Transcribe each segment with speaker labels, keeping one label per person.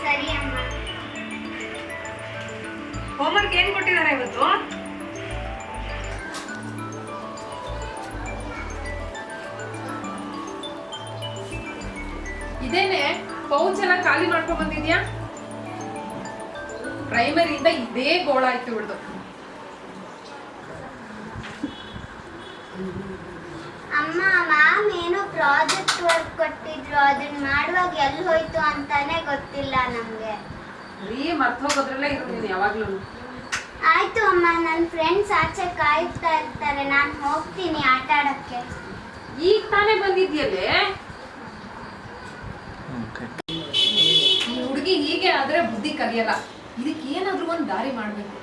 Speaker 1: ಸರಿ ಅಮ್ಮ.
Speaker 2: ಹೋಮ್ವರ್ಕ್ ಏನ್ ಕೊಟ್ಟಿದ್ದಾರೆ ಇವತ್ತು?
Speaker 3: ಇದೇನೆ ಪೌಚ್ ಎಲ್ಲ ಖಾಲಿ ಮಾಡ್ಕೊಂಡ್ ಬಂದಿದ್ಯಾ? ಪ್ರೈಮರಿಯಿಂದ ಇದೇ ಗೋಳಾಯ್ತು ಬಿಡ್ದು.
Speaker 1: ಅಮ್ಮ, ಮ್ಯಾಮ್ ಏನೋ ಪ್ರಾಜೆಕ್ಟ್ ವರ್ಕ್ ಕೊಟ್ಟಿದ್ರು, ಅದನ್ನ ಮಾಡುವಾಗ ಎಲ್ಲಿ ಹೋಯ್ತು ಅಂತಾನೆ ಗೊತ್ತಿಲ್ಲ ನಮ್ಗೆ.
Speaker 3: ಮರ್ತೋಗೋದ್ರಲ್ಲೇ ಇರು ನೀನು ಯಾವಾಗ್ಲೂ.
Speaker 1: ಆಯ್ತು ಅಮ್ಮ, ನನ್ನ ಫ್ರೆಂಡ್ಸ್ ಆಚೆ ಕಾಯ್ತಾ ಇರ್ತಾರೆ, ನಾನು ಹೋಗ್ತೀನಿ ಆಟ ಆಡಕ್ಕೆ.
Speaker 3: ಈಗ ತಾನೇ ಬಂದಿದ್ಯಲ್ಲೇ. ಈ ಹುಡುಗಿ ಹೀಗೆ ಆದ್ರೆ ಬುದ್ಧಿ ಕಲಿಯಲ್ಲ. ಇದಕ್ಕೆ ಏನಾದ್ರೂ ಒಂದು ದಾರಿ ಮಾಡ್ಬೇಕು.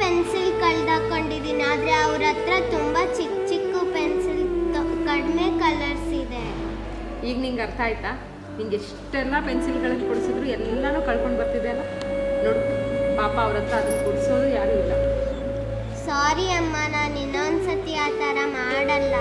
Speaker 1: ಪೆನ್ಸಿಲ್ ಕಳ್ದಾಕೊಂಡಿದ್ದೀನಿ, ಆದರೆ ಅವ್ರ ಹತ್ರ ತುಂಬ ಚಿಕ್ಕ ಚಿಕ್ಕ ಪೆನ್ಸಿಲ್ ಕಡಿಮೆ ಕಲರ್ಸ್ ಇದೆ.
Speaker 3: ಈಗ ನಿಂಗೆ ಅರ್ಥ ಆಯ್ತಾ? ನಿಂಗೆ ಎಷ್ಟೆಲ್ಲ ಪೆನ್ಸಿಲ್ಗಳನ್ನು ಕೊಡಿಸಿದ್ರು ಎಲ್ಲನೂ ಕಳ್ಕೊಂಡು ಬರ್ತಿದೆ ಅಲ್ಲ. ನೋಡು ಪಾಪ ಅವ್ರ ಹತ್ರ ಅದನ್ನು ಕೊಡಿಸೋದು ಯಾರೂ ಇಲ್ಲ.
Speaker 1: ಸಾರಿ ಅಮ್ಮ, ನಾನು ಇನ್ನೊಂದ್ಸತಿ ಆ ಥರ ಮಾಡಲ್ಲ.